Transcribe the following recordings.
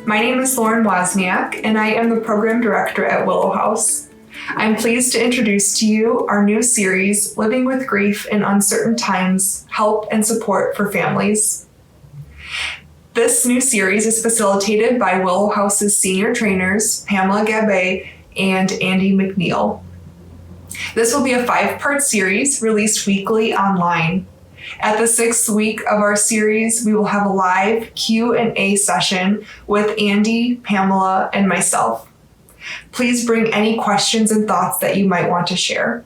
My name is Lauren Wozniak, and I am the Program Director at Willow House. I'm pleased to introduce to you our new series, Living with Grief in Uncertain Times, Help and Support for Families. This new series is facilitated by Willow House's senior trainers, Pamela and Andy McNeil. This will be a 5-part series released weekly online. At the 6th week of our series, we will have a live Q&A session with Andy, Pamela, and myself. Please bring any questions and thoughts that you might want to share.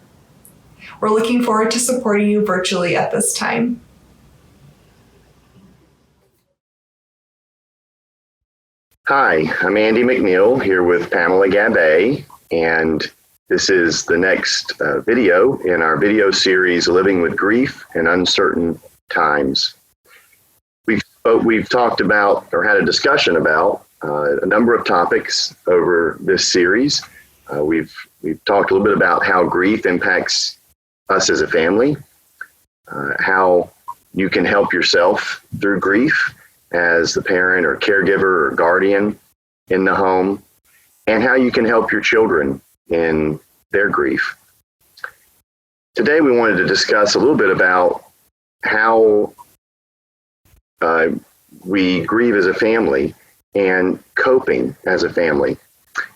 We're looking forward to supporting you virtually at this time. Hi, I'm Andy McNeil here with Pamela Gabay, and this is the next video in our series, Living with Grief in Uncertain Times. We've talked about or had a discussion about a number of topics over this series. We've talked a little bit about how grief impacts us as a family, how you can help yourself through grief as the parent or caregiver or guardian in the home, and how you can help your children in their grief. Today we wanted to discuss a little bit about how we grieve as a family and coping as a family.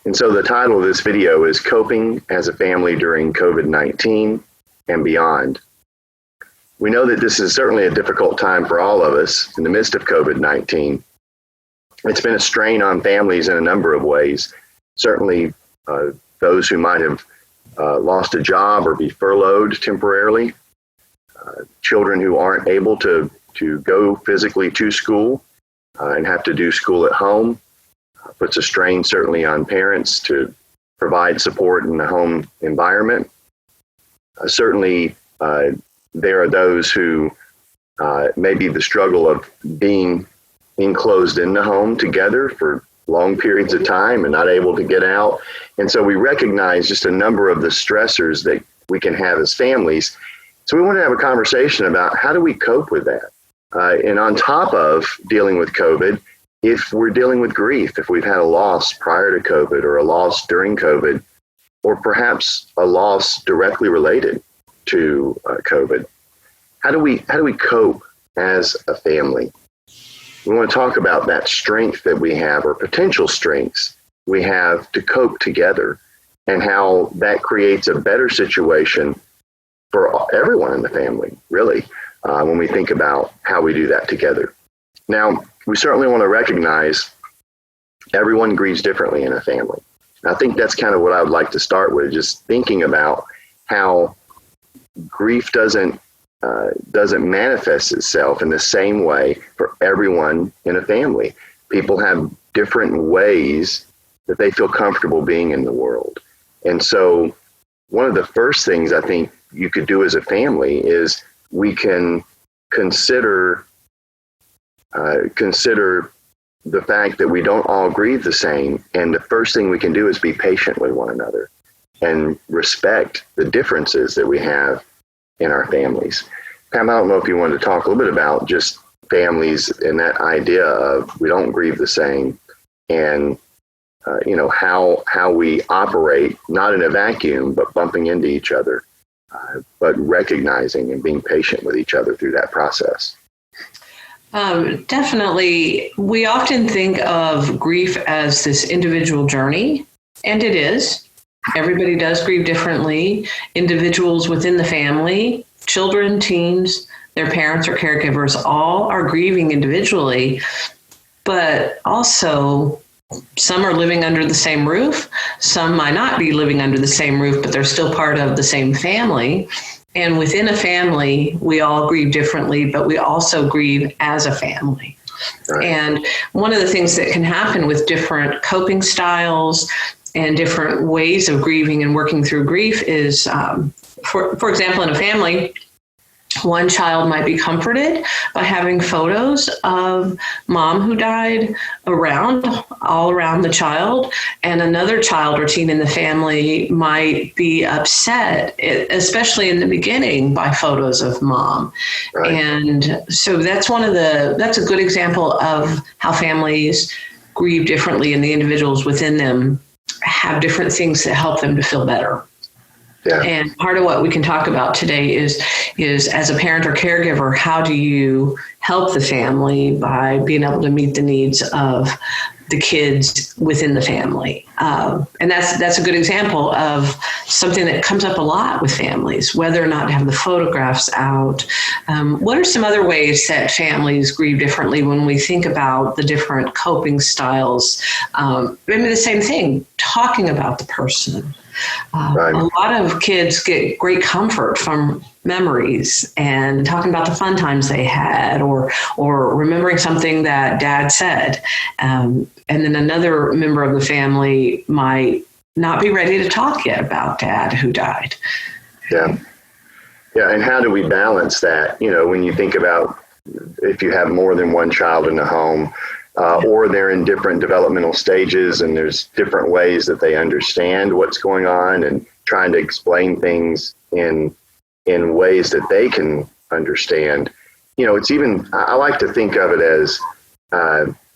And so the title of this video is Coping as a Family During COVID-19 and Beyond. We know that this is certainly a difficult time for all of us in the midst of COVID-19. It's been a strain on families in a number of ways. Certainly those who might have lost a job or be furloughed temporarily, children who aren't able to go physically to school and have to do school at home, puts a strain certainly on parents to provide support in the home environment. Certainly there are those who maybe the struggle of being enclosed in the home together for long periods of time and not able to get out. And so we recognize just a number of the stressors that we can have as families. So we want to have a conversation about how do we cope with that? And on top of dealing with COVID, if we're dealing with grief, if we've had a loss prior to COVID or a loss during COVID, or perhaps a loss directly related to COVID, how do we cope as a family? We want to talk about that strength that we have, or potential strengths we have to cope together, and how that creates a better situation for everyone in the family, really, when we think about how we do that together. Now, we certainly want to recognize everyone grieves differently in a family. And I think that's kind of what I would like to start with, just thinking about how grief doesn't manifest itself in the same way for everyone in a family. People have different ways that they feel comfortable being in the world. And so one of the first things I think you could do as a family is we can consider the fact that we don't all grieve the same. And the first thing we can do is be patient with one another and respect the differences that we have in our families. Pam, I don't know if you wanted to talk a little bit about just families and that idea of we don't grieve the same, and how we operate, not in a vacuum, but bumping into each other, but recognizing and being patient with each other through that process. Definitely. We often think of grief as this individual journey, and it is. Everybody does grieve differently. Individuals within the family, children, teens, their parents or caregivers, all are grieving individually, but also some are living under the same roof. Some might not be living under the same roof, but they're still part of the same family. And within a family, we all grieve differently, but we also grieve as a family. Right. And one of the things that can happen with different coping styles and different ways of grieving and working through grief is, for example, in a family, one child might be comforted by having photos of mom who died all around the child, and another child or teen in the family might be upset, especially in the beginning, by photos of mom. Right. And so that's a good example of how families grieve differently, and the individuals within them have different things that help them to feel better. Yeah. And part of what we can talk about today is as a parent or caregiver, how do you help the family by being able to meet the needs of the kids within the family? And that's a good example of something that comes up a lot with families, whether or not to have the photographs out. What are some other ways that families grieve differently when we think about the different coping styles? Maybe the same thing, talking about the person. Right. A lot of kids get great comfort from memories and talking about the fun times they had, or remembering something that dad said. And then another member of the family might not be ready to talk yet about dad who died. Yeah. Yeah. And how do we balance that? You know, when you think about if you have more than one child in the home, or they're in different developmental stages and there's different ways that they understand what's going on, and trying to explain things in ways that they can understand. You know, it's even, I like to think of it as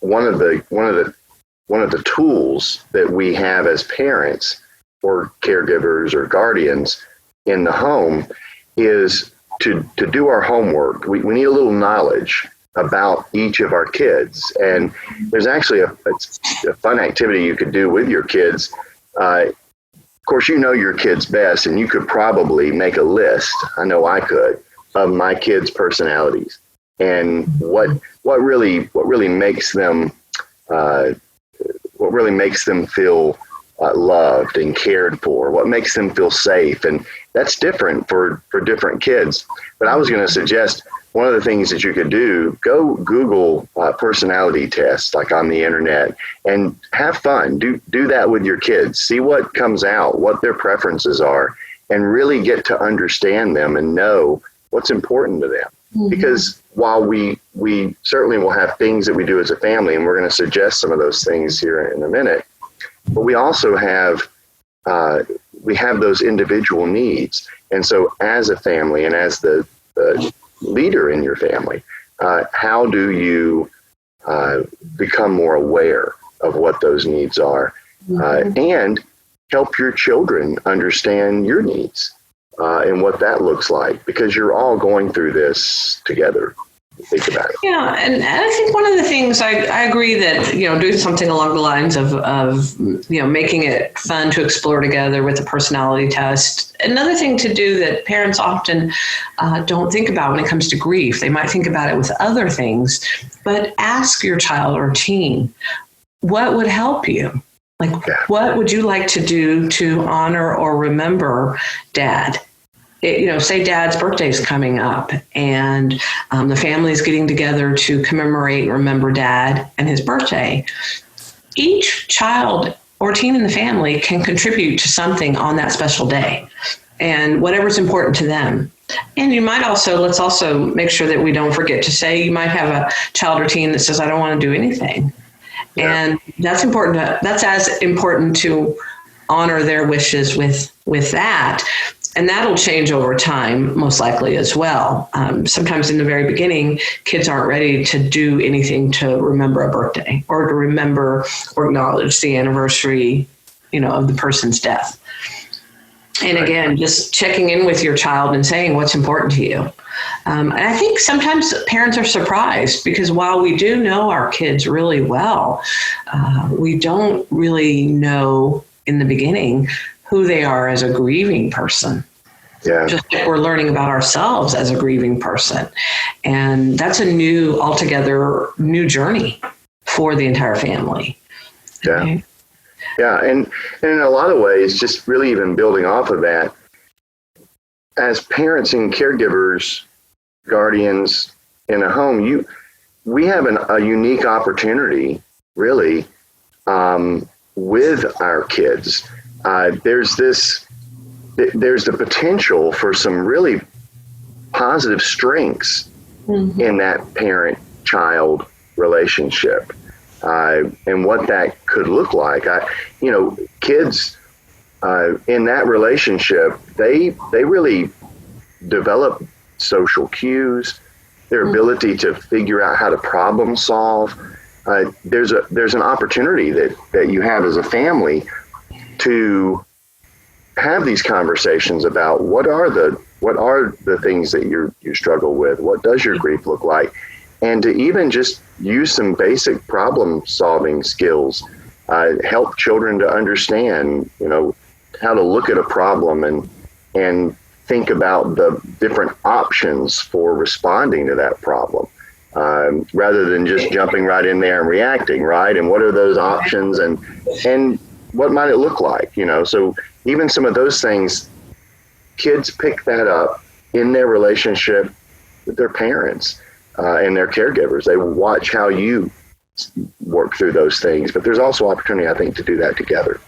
one of the tools that we have as parents or caregivers or guardians in the home is to do our homework. We need a little knowledge about each of our kids. And there's actually a fun activity you could do with your kids. Of course, you know your kids best, and you could probably make a list, I know I could, of my kids' personalities and what really makes them feel loved and cared for, what makes them feel safe. And that's different for different kids. But I was going to suggest one of the things that you could do, go Google personality tests like on the internet and have fun. Do that with your kids. See what comes out, what their preferences are, and really get to understand them and know what's important to them. Mm-hmm. Because while we certainly will have things that we do as a family, and we're going to suggest some of those things here in a minute, but we also have those individual needs. And so as a family and as the leader in your family, how do you become more aware of what those needs are, and help your children understand your needs and what that looks like, because you're all going through this together. Think about it. Yeah, and I think one of the things I agree that, doing something along the lines of making it fun to explore together with a personality test. Another thing to do that parents often don't think about when it comes to grief, they might think about it with other things, but ask your child or teen, what would help you? Like, what would you like to do to honor or remember dad? Say dad's birthday is coming up and the family's getting together to commemorate and remember dad and his birthday. Each child or teen in the family can contribute to something on that special day and whatever's important to them. And you might let's also make sure that we don't forget to say, you might have a child or teen that says, I don't want to do anything. Yeah. And that's important. That's as important to honor their wishes with that. And that'll change over time, most likely as well. Sometimes in the very beginning, kids aren't ready to do anything to remember a birthday or to remember or acknowledge the anniversary, of the person's death. And again, just checking in with your child and saying what's important to you. And I think sometimes parents are surprised because while we do know our kids really well, we don't really know in the beginning who they are as a grieving person. Yeah. Just like we're learning about ourselves as a grieving person. And that's a altogether new journey for the entire family. Yeah. Okay. Yeah. And in a lot of ways, just really even building off of that, as parents and caregivers, guardians in a home, we have a unique opportunity, really, with our kids. There's the potential for some really positive strengths in that parent-child relationship, and what that could look like. Kids in that relationship, they really develop social cues, their ability to figure out how to problem solve, there's an opportunity that you have as a family to have these conversations about what are the things that you struggle with, what does your grief look like, and to even just use some basic problem solving skills, help children to understand, how to look at a problem and think about the different options for responding to that problem, rather than just jumping right in there and reacting, right? And what are those options and what might it look like, So even some of those things, kids pick that up in their relationship with their parents and their caregivers. They watch how you work through those things, but there's also opportunity, I think, to do that together.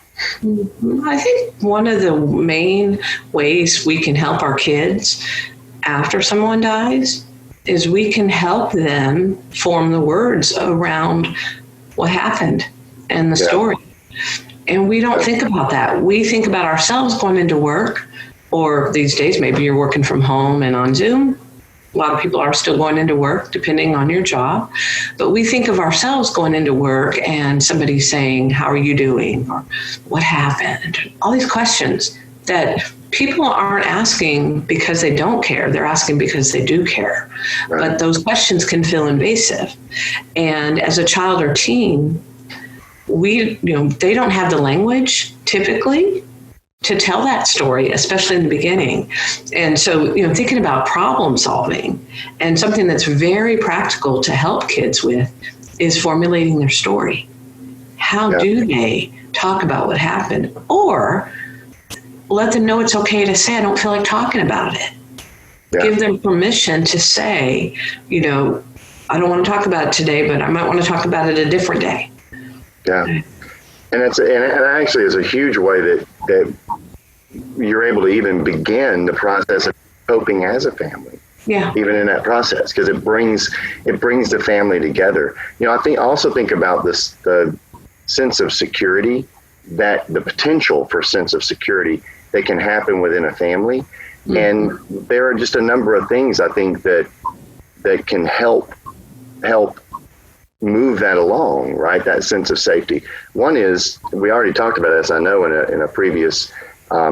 I think one of the main ways we can help our kids after someone dies is we can help them form the words around what happened and the story. And we don't think about that. We think about ourselves going into work, or these days, maybe you're working from home and on Zoom. A lot of people are still going into work, depending on your job. But we think of ourselves going into work and somebody saying, how are you doing? Or what happened? All these questions that people aren't asking because they don't care. They're asking because they do care. Right. But those questions can feel invasive. And as a child or teen, they don't have the language typically to tell that story, especially in the beginning. And so, thinking about problem solving and something that's very practical to help kids with is formulating their story. How do they talk about what happened? Or let them know it's okay to say, I don't feel like talking about it. Yeah. Give them permission to say, I don't want to talk about it today, but I might want to talk about it a different day. Yeah. And actually is a huge way that you're able to even begin the process of coping as a family. Yeah. Even in that process, because it brings the family together. I also think about the sense of security, that the potential for sense of security that can happen within a family. Mm-hmm. And there are just a number of things I think that can help move that along, right? That sense of safety. One is, we already talked about this, I know, in a previous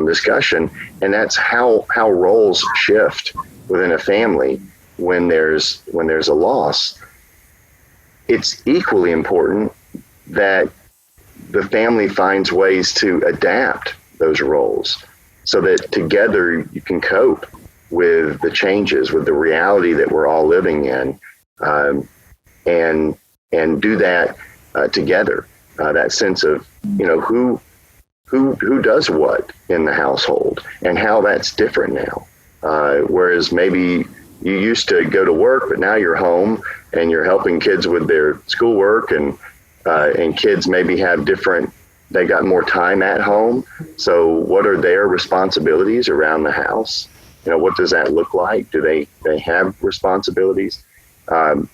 discussion, and that's how roles shift within a family when there's a loss. It's equally important that the family finds ways to adapt those roles so that together you can cope with the changes, with the reality that we're all living in, and do that together. That sense of, who does what in the household and how that's different now. Whereas maybe you used to go to work, but now you're home and you're helping kids with their schoolwork, and kids maybe they got more time at home. So what are their responsibilities around the house? What does that look like? Do they have responsibilities? And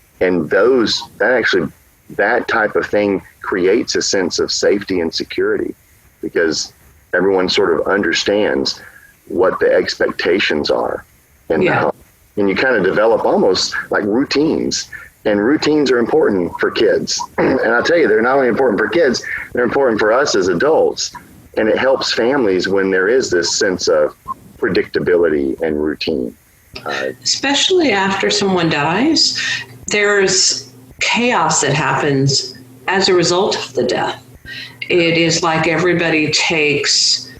that type of thing creates a sense of safety and security, because everyone sort of understands what the expectations are in the home. And you kind of develop almost like routines, and routines are important for kids. And I'll tell you, they're not only important for kids, they're important for us as adults. And it helps families when there is this sense of predictability and routine. Especially after someone dies, there's chaos that happens as a result of the death. It is like everybody takes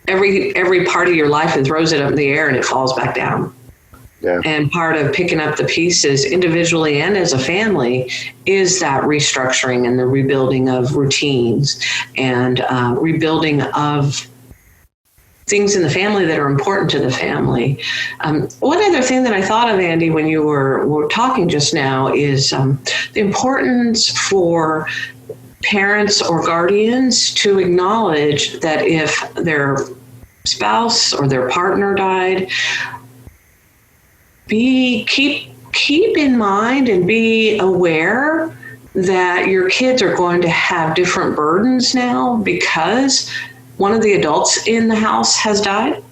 every part of your life and throws it up in the air and it falls back down. Yeah. And part of picking up the pieces individually and as a family is that restructuring and the rebuilding of routines and rebuilding of things in the family that are important to the family. One other thing that I thought of, Andy, when you were talking just now is the importance for parents or guardians to acknowledge that if their spouse or their partner died, keep in mind and be aware that your kids are going to have different burdens now because one of the adults in the house has died.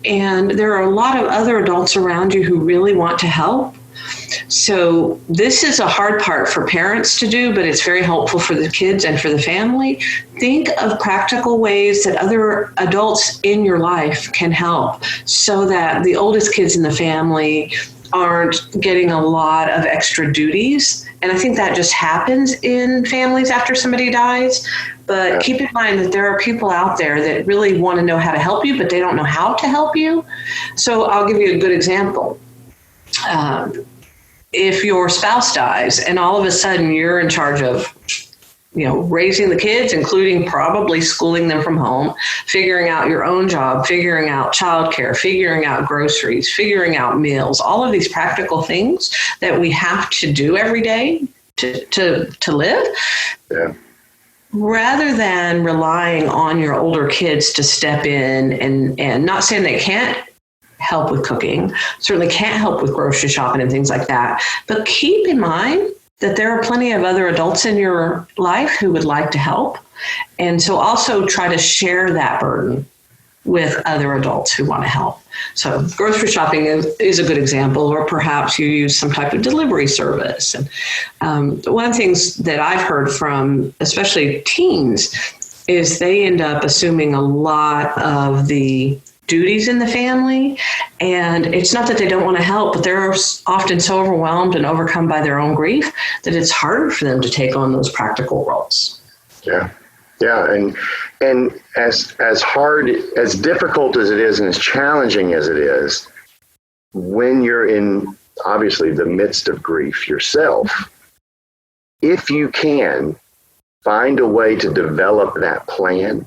And there are a lot of other adults around you who really want to help. So this is a hard part for parents to do, but it's very helpful for the kids and for the family. Think of practical ways that other adults in your life can help so that the oldest kids in the family aren't getting a lot of extra duties. And I think that just happens in families after somebody dies. But keep in mind that there are people out there that really want to know how to help you, but they don't know how to help you. So I'll give you a good example. If your spouse dies and all of a sudden you're in charge of, raising the kids, including probably schooling them from home, figuring out your own job, figuring out childcare, figuring out groceries, figuring out meals, all of these practical things that we have to do every day to live. Yeah. Rather than relying on your older kids to step in and not saying they can't help with cooking, certainly can't help with grocery shopping and things like that, but keep in mind that there are plenty of other adults in your life who would like to help. And so also try to share that burden with other adults who want to help. So grocery shopping is a good example, or perhaps you use some type of delivery service. And one of the things that I've heard from especially teens is they end up assuming a lot of the duties in the family. And it's not that they don't want to help, but they're often so overwhelmed and overcome by their own grief that it's harder for them to take on those practical roles. Yeah. Yeah. And as hard, as difficult as it is and as challenging as it is, when you're in obviously the midst of grief yourself, if you can find a way to develop that plan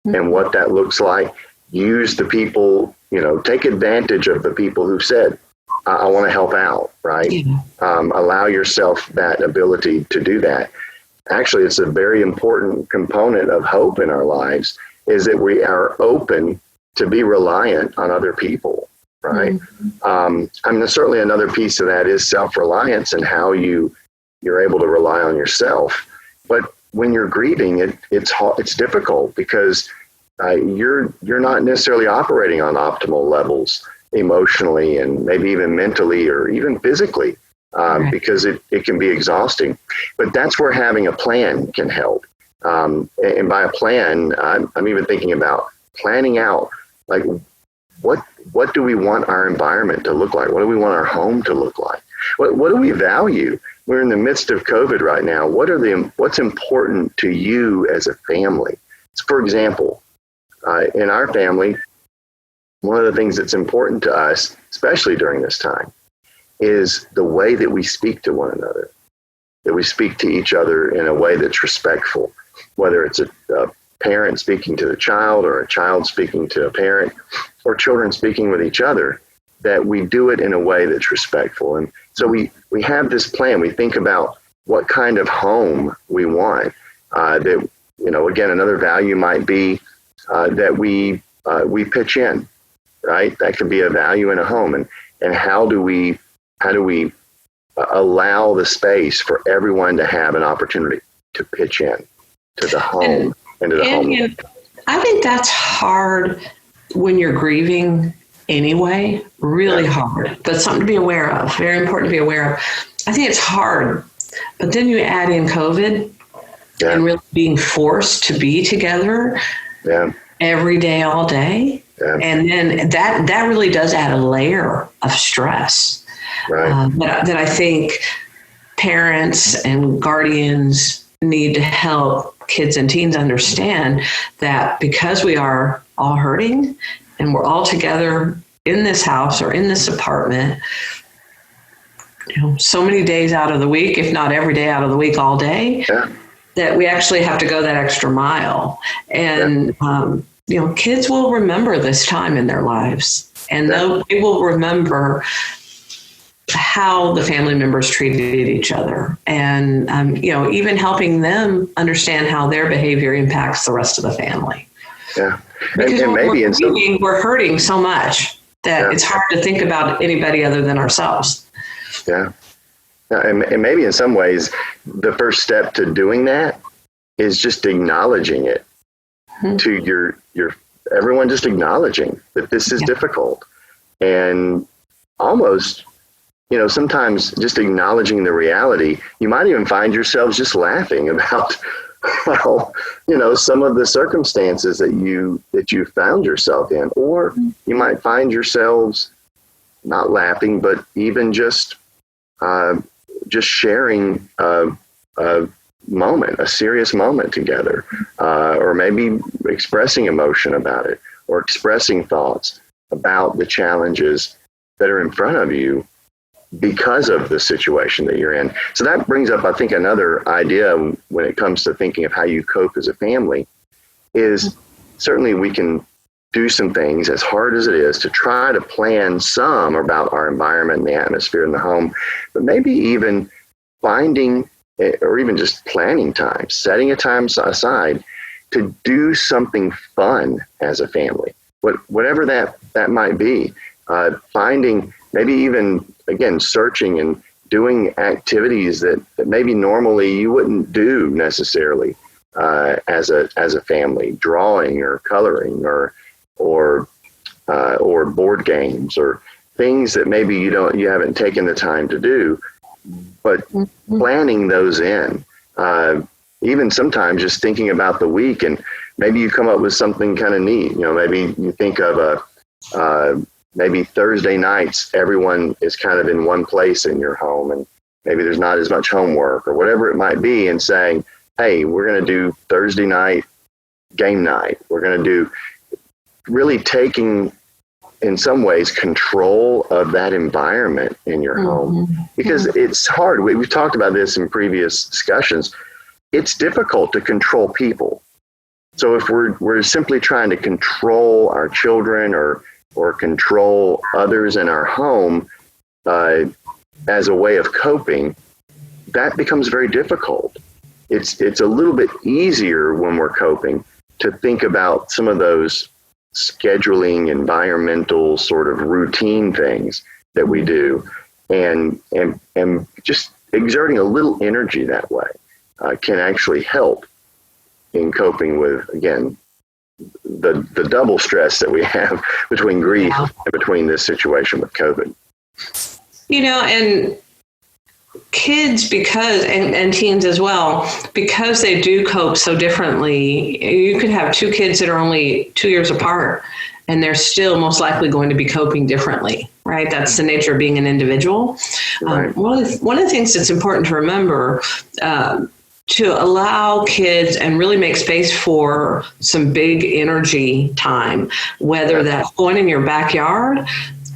and what that looks like, use the people, take advantage of the people who said, I want to help out, right? Yeah. Allow yourself that ability to do that. Actually, it's a very important component of hope in our lives, is that we are open to be reliant on other people, right? Mm-hmm. Certainly another piece of that is self-reliance and how you're able to rely on yourself. But when you're grieving, it's difficult because you're not necessarily operating on optimal levels emotionally and maybe even mentally or even physically, right. Because it can be exhausting. But that's where having a plan can help. And by a plan, I'm even thinking about planning out, like, what do we want our environment to look like? What do we want our home to look like? What do we value? We're in the midst of COVID right now. What's important to you as a family? So for example, in our family, one of the things that's important to us, especially during this time, is the way that we speak to one another, that we speak to each other in a way that's respectful, whether it's a parent speaking to the child or a child speaking to a parent or children speaking with each other, that we do it in a way that's respectful. And so we have this plan. We think about what kind of home we want. That, again, another value might be that we pitch in, right? That could be a value in a home. And how do we allow the space for everyone to have an opportunity to pitch in to the home and to the home? I think that's hard when you're grieving anyway, really hard, but something to be aware of, very important to be aware of. I think it's hard, but then you add in COVID and really being forced to be together every day, all day. Yeah. And then that really does add a layer of stress. Right. That I think parents and guardians need to help kids and teens understand that because we are all hurting and we're all together in this house or in this apartment, so many days out of the week, if not every day out of the week, all day, that we actually have to go that extra mile. And, kids will remember this time in their lives, and they will remember how the family members treated each other, and even helping them understand how their behavior impacts the rest of the family. Yeah, because and maybe we're hurting so much that it's hard to think about anybody other than ourselves. Yeah, and maybe in some ways, the first step to doing that is just acknowledging it to your everyone, just acknowledging that this is difficult, and almost sometimes just acknowledging the reality, you might even find yourselves just laughing about how, some of the circumstances that you found yourself in, or you might find yourselves not laughing, but even just sharing a moment, a serious moment together, or maybe expressing emotion about it, or expressing thoughts about the challenges that are in front of you because of the situation that you're in. So that brings up, I think, another idea when it comes to thinking of how you cope as a family is certainly we can do some things, as hard as it is, to try to plan some about our environment and the atmosphere in the home, but maybe even finding or even just planning time, setting a time aside to do something fun as a family, whatever that might be. Finding, maybe even, again, searching and doing activities that maybe normally you wouldn't do necessarily as a family, drawing or coloring or board games or things that maybe you haven't taken the time to do, but planning those in. Even sometimes just thinking about the week, and maybe you come up with something kind of neat. Maybe you think of maybe Thursday nights, everyone is kind of in one place in your home, and maybe there's not as much homework or whatever it might be, and saying, hey, we're going to do Thursday night game night. We're going to do, really taking, in some ways, control of that environment in your home, because it's hard. We've talked about this in previous discussions. It's difficult to control people. So if we're simply trying to control our children or control others in our home as a way of coping, that becomes very difficult. It's a little bit easier when we're coping to think about some of those scheduling, environmental sort of routine things that we do, and just exerting a little energy that way can actually help in coping with, again, the double stress that we have between grief and between this situation with COVID. And kids, and teens as well, because they do cope so differently. You could have two kids that are only 2 years apart, and they're still most likely going to be coping differently, right? That's the nature of being an individual. Right. One of the things that's important to remember, to allow kids and really make space for some big energy time, whether that's going in your backyard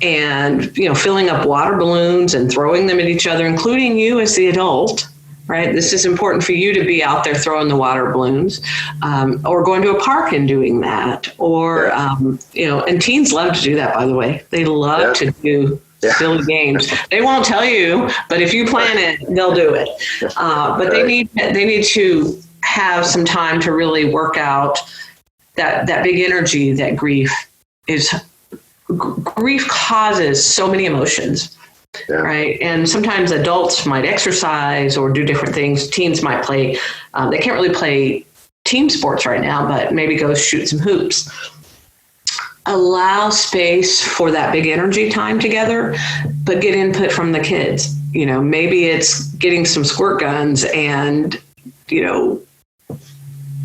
and, filling up water balloons and throwing them at each other, including you as the adult, right? This is important for you to be out there throwing the water balloons, or going to a park and doing that, or, and teens love to do that, by the way. They love to do silly games. They won't tell you, but if you plan it, they'll do it. But they need to have some time to really work out that big energy that grief causes so many emotions, right? And sometimes adults might exercise or do different things. Teens might play. They can't really play team sports right now, but maybe go shoot some hoops. Allow space for that big energy time together, but get input from the kids. Maybe it's getting some squirt guns and,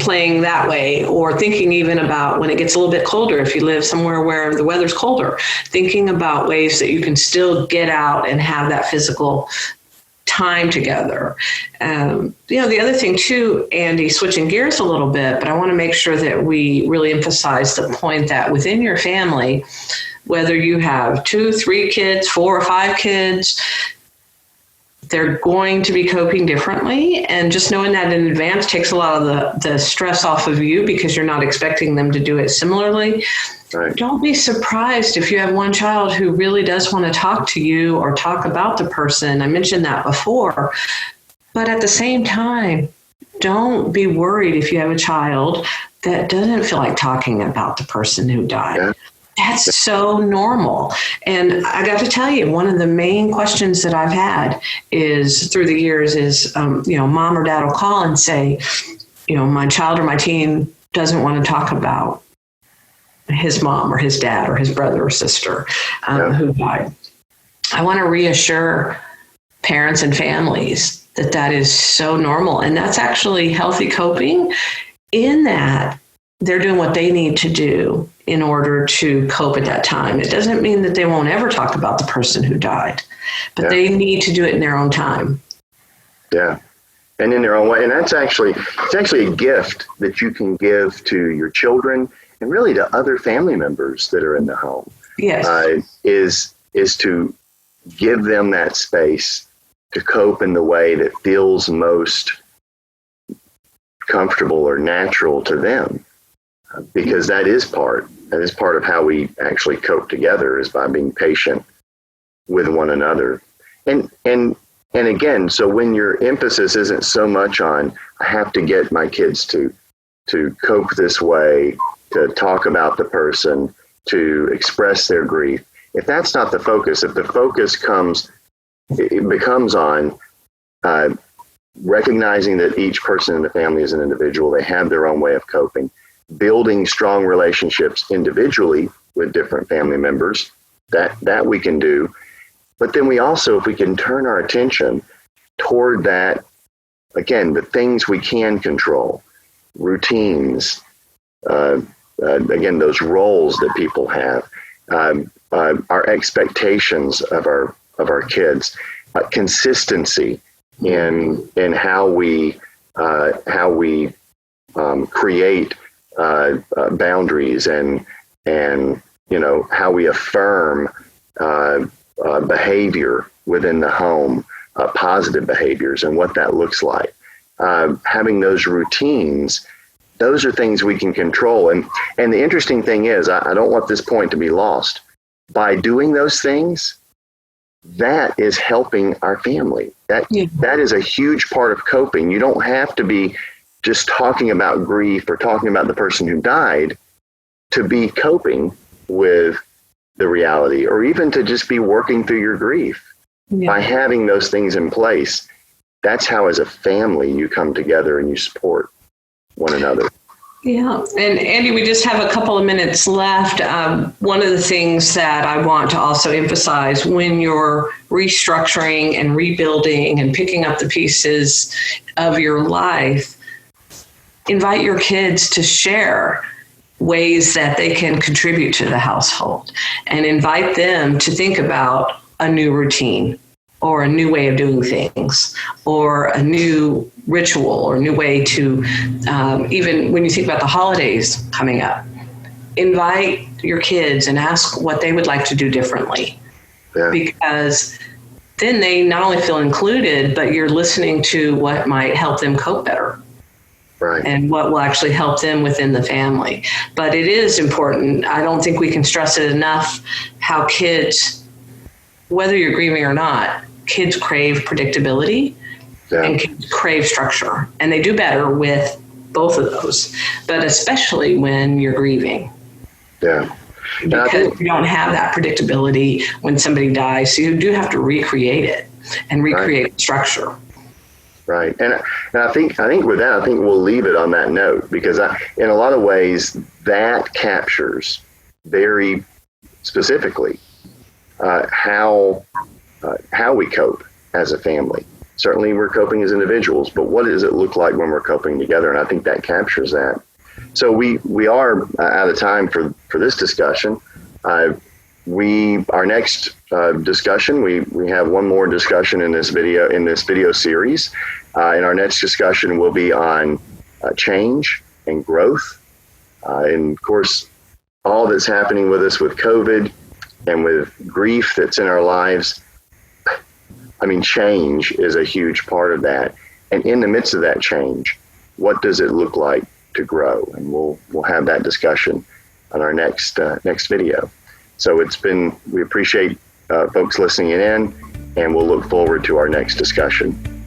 playing that way, or thinking even about when it gets a little bit colder, if you live somewhere where the weather's colder, thinking about ways that you can still get out and have that physical time together. The other thing too, Andy, switching gears a little bit, but I want to make sure that we really emphasize the point that within your family, whether you have 2, 3 kids, 4 or 5 kids, they're going to be coping differently. And just knowing that in advance takes a lot of the stress off of you, because you're not expecting them to do it similarly. Right. Don't be surprised if you have one child who really does want to talk to you or talk about the person. I mentioned that before. But at the same time, don't be worried if you have a child that doesn't feel like talking about the person who died. Yeah. That's so normal. And I got to tell you, one of the main questions that I've had is through the years is, mom or dad will call and say, my child or my teen doesn't want to talk about his mom or his dad or his brother or sister who died. I want to reassure parents and families that that is so normal. And that's actually healthy coping, in that they're doing what they need to do in order to cope at that time. It doesn't mean that they won't ever talk about the person who died, but they need to do it in their own time. Yeah. And in their own way. And it's actually a gift that you can give to your children and really to other family members that are in the home. Yes. Is to give them that space to cope in the way that feels most comfortable or natural to them, because that is part of how we actually cope together, is by being patient with one another. And again, so when your emphasis isn't so much on, I have to get my kids to cope this way, to talk about the person, to express their grief, if that's not the focus, if the focus becomes on recognizing that each person in the family is an individual, they have their own way of coping, building strong relationships individually with different family members, that we can do. But then we also, if we can turn our attention toward that, again, the things we can control, routines, again, those roles that people have, our expectations of our kids, consistency in how we create boundaries and how we affirm behavior within the home, positive behaviors, and what that looks like. Having those routines, those are things we can control. And the interesting thing is, I don't want this point to be lost. By doing those things, that is helping our family. That is a huge part of coping. You don't have to be just talking about grief or talking about the person who died to be coping with the reality, or even to just be working through your grief. By having those things in place, that's how as a family you come together and you support one another. Yeah. And Andy, we just have a couple of minutes left. One of the things that I want to also emphasize, when you're restructuring and rebuilding and picking up the pieces of your life, invite your kids to share ways that they can contribute to the household, and invite them to think about a new routine or a new way of doing things, or a new ritual, or a new way to, even when you think about the holidays coming up, invite your kids and ask what they would like to do differently. Because then they not only feel included, but you're listening to what might help them cope better. Right. And what will actually help them within the family. But it is important. I don't think we can stress it enough how kids, whether you're grieving or not, kids crave predictability and kids crave structure. And they do better with both of those, but especially when you're grieving. Yeah. Because you don't have that predictability when somebody dies. So you do have to recreate it and recreate structure. Right. And I think with that, I think we'll leave it on that note, because in a lot of ways that captures very specifically how we cope as a family. Certainly we're coping as individuals, but what does it look like when we're coping together? And I think that captures that. So we are out of time for this discussion. Our next discussion, we have one more discussion in this video series. And our next discussion will be on change and growth. And of course, all that's happening with us with COVID and with grief that's in our lives. I mean, change is a huge part of that. And in the midst of that change, what does it look like to grow? And we'll have that discussion on our next video. So we appreciate folks listening in, and we'll look forward to our next discussion.